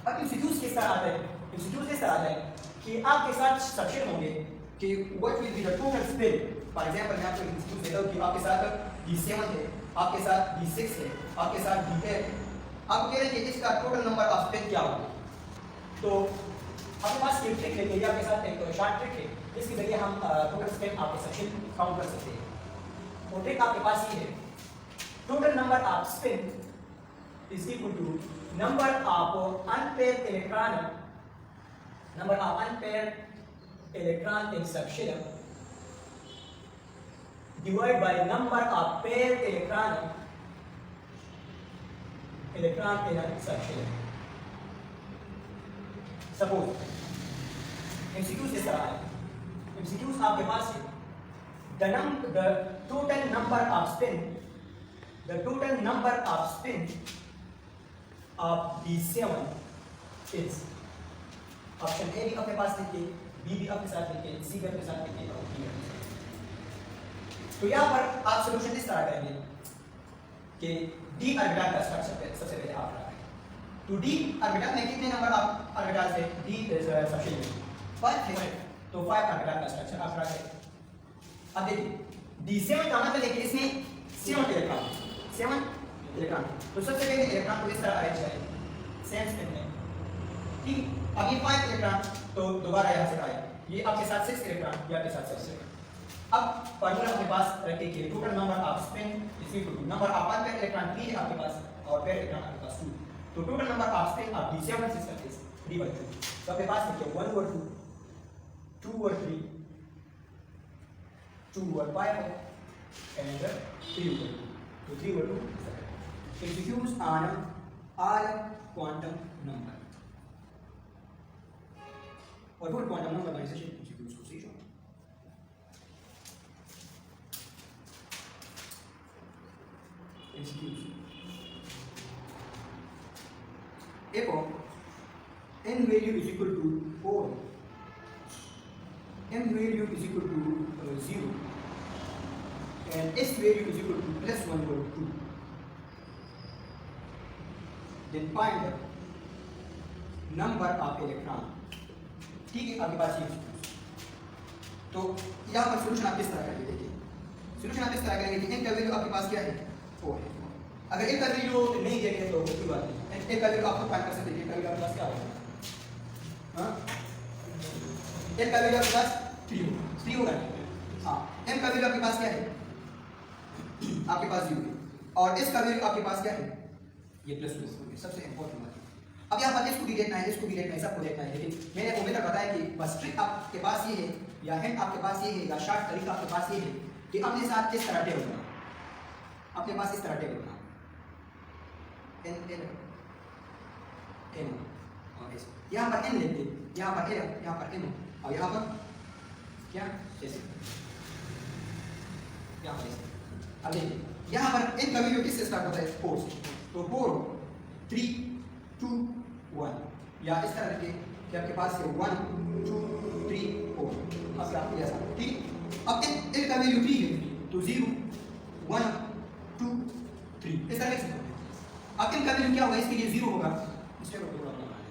अब एमसीक्यूज किस तरह आता है? एमसीक्यूज इस तरह आता है कि आपके साथ सब्जेक्ट होंगे कि what will be the total spin. For example मैं आपको एमसीक्यूज देता हूं कि आपके साथ D7 है, आपके साथ D6 है, आपके साथ D8, आप कह रहे हैं कि इसका टोटल नंबर ऑफ स्पिन क्या होगा। तो आपके पास एक ट्रिक लेके आपके साथ एक शॉर्ट ट्रिक है, इसके जरिए हम टोटल स्पिन आपके सेक्शन काउंट कर सकते हैं। वो ट्रिक आपके पास ये है, total number of spin is equal to number of unpaired electron in succession divided by number of paired electron in a succession. Suppose MCQs इस तरह है, MCQs आपके पास है the total number of spin of D7 is option A भी अपने पास लिखिए, B भी अपने साथ लिखिए, सी भी अपने साथ लिखिए और डी अपने साथ। तो यहाँ पर आप सॉल्यूशन इस तरह करेंगे कि डी ऑर्बिटल का स्ट्रक्चर सबसे पहले आप लगाएं। तो डी ऑर्बिटल में कितने नंबर ऑफ ऑर्बिटल है? डी सबसे में 5 है, तो 5 ऑर्बिटल का स्ट्रक्चर आप लगाएं। अब देखिए D7 का मतलब है कि इसमें 7 इलेक्ट्रॉन, तो सबसे पहले इलेक्ट्रॉन को इस तरह अरेंज करें सेम स्पिन में, ठीक। अब ये 5 इलेक्ट्रॉन तो दोबारा यहाँ से आए, ये आपके साथ 6 इलेक्ट्रॉन, ये आपके साथ 6। अब फार्मूला अपने पास रखिए कि total number of spin is equal to number of pair electron 3 है आपके पास और पेयर इलेक्ट्रॉन आपके पास 2, तो total number of spin off D7 system is 3/2। तो आपके पास लिखिए 1/2, 2/3, 2/5 and 3/2, तो 3/2 executes on all quantum number और full quantum number organization executes procedure। executes echo n value is equal to 4, m value is equal to 0 and s value is equal to +1 or 2, then find the number of electron। ठीक है, आपके पास ये तो यहाँ पर solution आप किस तरह करेंगे? देखिए सॉल्यूशन आप इस तरह करेंगे कि n का वैल्यू आपके पास क्या है? 4 है। अगर n का वैल्यू नहीं देंगे तो कोई बात नहीं, n का वैल्यू आपको फाइंड कर सकते हैं। n का वैल्यू आपके पास क्या होगा? हाँ, n का वैल्यू आपके पास 3 होगा। हाँ, m का वैल्यू आपके पास क्या है? आपके पास 0 है और s का वैल्यू आपके पास क्या है? ये +2 सबसे इंपॉर्टेंट बात है। अब यहाँ पर इसको भी देखना है, इसको भी देखना है, सबको देखना है, लेकिन मैंने उम्मीद बताया कि बस ट्रिक आपके पास ये है या हिंट आपके पास ये है या शॉर्ट तरीका आपके पास ये है कि अपने साथ इस तरह टेबल बना, अपने पास इस तरह टेबल बना n और s, यहाँ पर n लेते, यहाँ पर l, यहाँ पर m और यहाँ पर क्या s, यहाँ पर s। अब देखिए यहाँ पर n का वैल्यू किससे स्टार्ट होता है? 4 से, तो 4 3 2 1 या इस तरह के कि आपके पास है 1 2 3 4 अब आपको ऐसा, ठीक। अब n का वैल्यू 3 है तो 0 1 2 3 इस तरह से। अब n का वैल्यू क्या होगा? इसके लिए 0 होगा, इसके को थोड़ा बनाना है,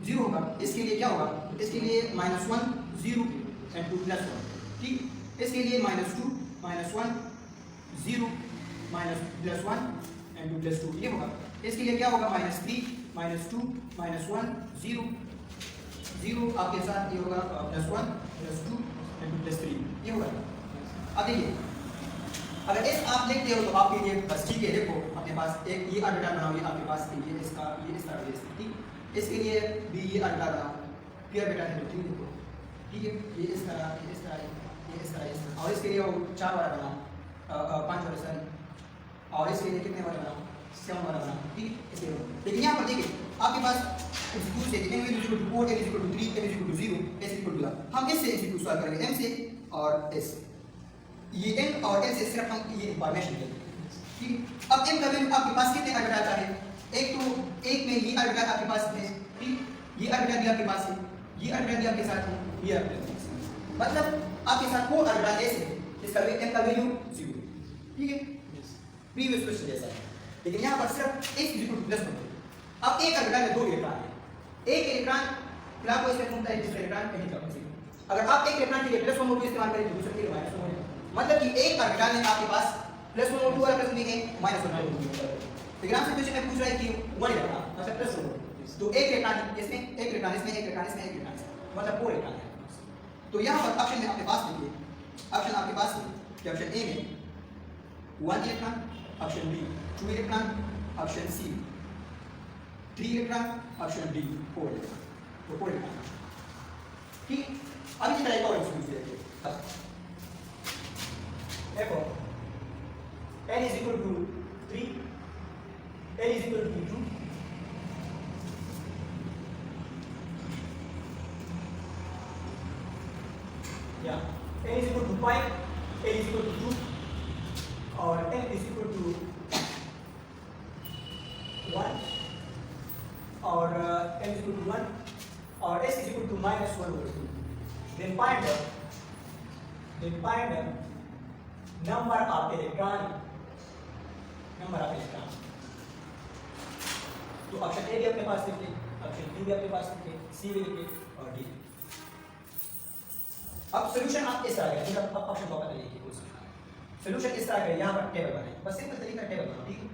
0 होगा। इसके लिए क्या होगा? इसके लिए -1 0 and 2 +1, ठीक। इसके लिए -2 -1 0 -+1 and 2 +2 ये होगा। इसके लिए क्या होगा? -3 -2 -1 0 0 आपके साथ ये होगा +1 +2 and 2 +3 ये होगा। अब देखिए अगर इस आप देखते हो तो आपके लिए बस ठीक है, देखो अपने पास एक ये ऑर्बिटल बनाओ, ये आपके पास ये इसका ये इस तरह से, ठीक। इसके लिए भी ये ऑर्बिटल बनाओ, p ऑर्बिटल है तो 3 देखो, ठीक है, ये इस तरह ये इस तरह ये इस तरह और इसके लिए वो 4 वाला बनाओ 5 वाला सॉरी, और इसके लिए कितने वाला बनाओ? 7 वाला बनाओ, ठीक है। इसके लिए लेकिन यहाँ पर देखिए आपके पास एक्सिक्यूट से n is equal to 4 n is equal to 3 n is equal to 0 s is equal to, हम इससे एक्सिक्यूट सॉल्व करेंगे m से और s, ये n और s से सिर्फ हम ये इंफॉर्मेशन लेंगे, ठीक। अब m का वैल्यू आपके पास कितने ऑर्बिटल है? एक तो एक में ये ऑर्बिटल आपके पास है, ठीक, ये ऑर्बिटल भी आपके पास है, ये ऑर्बिटल भी आपके साथ है, ये ऑर्बिटल मतलब आपके साथ 4 ऑर्बिटल ऐसे है जिसका m का वैल्यू 0, ठीक है। प्रीवियस क्वेश्चन जैसा लेकिन यहाँ पर सिर्फ x is equal two plus 1। अब एक ऑर्बिटल में 2 इलेक्ट्रॉन है, एक इलेक्ट्रॉन क्लॉकवाइज में घूमता है, दूसरा इलेक्ट्रॉन एंटी क्लॉकवाइज। अगर आप एक इलेक्ट्रॉन के लिए प्लस 1 मोटिव इस्तेमाल करें तो दूसरे के लिए माइनस 1 मोटिव, मतलब कि एक ऑर्बिटल में आपके पास प्लस 1 मोटिव वाला प्लस भी है, माइनस 1 मोटिव। एग्जाम से क्वेश्चन में पूछ रहा है कि 1 इलेक्ट्रॉन मतलब प्लस 1 मोटिव, तो एक इलेक्ट्रॉन इसमें, एक इलेक्ट्रॉन इसमें, एक इलेक्ट्रॉन इसमें, एक इलेक्ट्रॉन इसमें, मतलब 4 इलेक्ट्रॉन है। तो यहाँ पर ऑप्शन में आपके पास देखिए, ऑप्शन आपके पास है कि ऑप्शन ए में 1 electron, option B 2 electron, option C 3 electron, option D 4 electron. तो 4 इलेक्ट्रॉन ठीक है। अब इसी तरह एक और एक्सक्यूज देखिए, देखो n is equal to 3, n is equal to 2, yeah, n is equal to 5, n is equal to 2, और n is equal to 1, और n is equal to 1, और s is equal to minus 1 over 2. Then find the number of electron. तो option A भी अपने पास लिखिए, option B भी अपने पास लिखिए, सी भी लिखिए और डी। अब सॉल्यूशन आप इस तरह करें, अब ऑप्शन को पता लिखिए, कोई सॉल्यूशन इस तरह करें, यहाँ पर टेबल बनाएं, बस सिंपल तरीका टेबल बनाओ, ठीक है।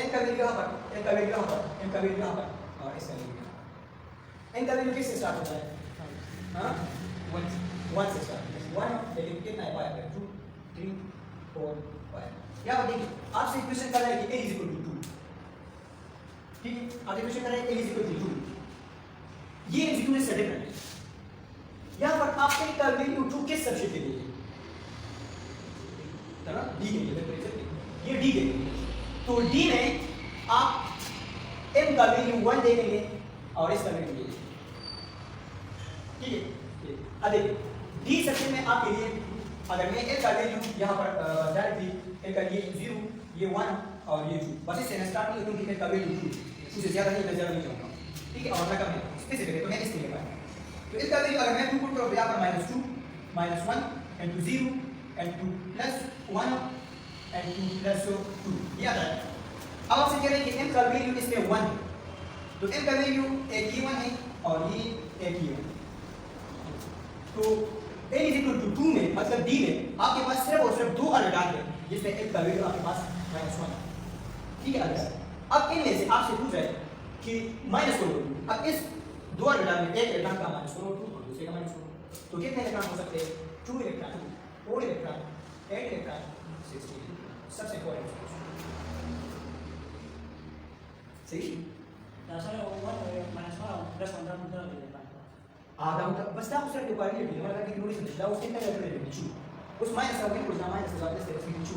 n का वैल्यू यहाँ पर, n का वैल्यू यहाँ पर, n का वैल्यू यहाँ पर, और इसका वैल्यू यहाँ। n का वैल्यू किससे स्टार्ट होता है? हाँ 1 से स्टार्ट होता है, 1 लेकिन कितना है 5 है, 2 3 4 5। यहाँ पर देखिए आपसे क्वेश्चन कर रहा है कि a इज इक्वल टू 2, ठीक है, आपसे क्वेश्चन कर रहा है a इज इक्वल टू 2, ये एग्जीक्यूशन से डिफरेंट है। यहाँ पर आप n का वैल्यू 2 किस सबसेट के लिए, है ना, d के लिए, ये d के लिए। तो d में आप m का वैल्यू 1 देखेंगे और इसका वैल्यू ये, ठीक है। अब देखिए d सेक्शन में आपके लिए अगर मैं n का वैल्यू यहाँ पर डायरेक्टली n का ये 0, ये 1 और ये 2, बस इससे मैं स्टार्ट नहीं करूँगी, n का वैल्यू 2, उससे ज़्यादा नहीं, मैं ज़्यादा नहीं चाहूँगा, ठीक है। और रकम है स्पेसिफिक है तो मैं इसके लिए पाया, तो इसका वैल्यू अगर मैं 2 पुट करूँ तो यहाँ पर -2 -1 and 0 and 2 plus 1 and 2 plus 2, ये आता है। अब आपसे कह रहे हैं कि m का वैल्यू इसमें 1 है, तो m का वैल्यू एक ही 1 है और ये एक ही 1, तो n is equal to 2 में मतलब d में आपके पास सिर्फ और सिर्फ 2 ऑर्बिटल है जिसमें m का वैल्यू आपके पास -1, ठीक है। अब इनमें से आपसे पूछ रहा है कि -1/2, अब इस 2 ऑर्बिटल में एक इलेक्ट्रॉन का -1/2 और दूसरे का -1/2, तो कितने इलेक्ट्रॉन हो सकते हैं? 2 इलेक्ट्रॉन, 4 इलेक्ट्रॉन, 8 इलेक्ट्रॉन, 16 इलेक्ट्रॉन, सबसे इंपॉर्टेंट सही। आधा होता बस da usare le variabili, non ragazzi non riesce da usare le variabili giù. Us minus la quindi da minus la questa è giù.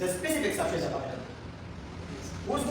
the specific subset of variable उसको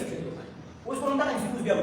subset उसको हम ताकि कुछ भी आवे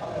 खबर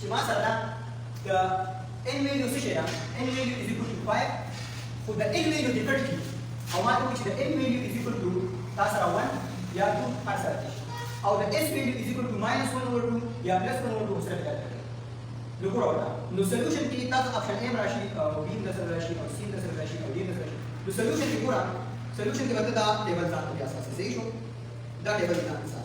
cuma salah the n value से share n value is equal to 5 for the n value different की हमारे कुछ the n value is equal to Tasra 1 या 2 तासरा 3 और the s value is equal to -1/2 या +1/2 उससे क्या करेंगे लोगों होता नो सॉल्यूशन की तब ऑप्शन ए राशि और b प्लस राशि और c प्लस राशि और d प्लस राशि तो सॉल्यूशन की पूरा सॉल्यूशन के बाद दा टेबल था के आसपास सही हो दा टेबल था के साथ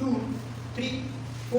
2 3 4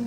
2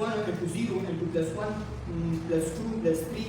1 into 0 into plus 1 plus 2 plus 3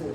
4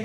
n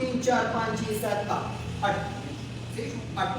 3 4 5 6 7 8 8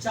4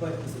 32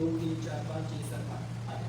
2 3 4 5 6 7 8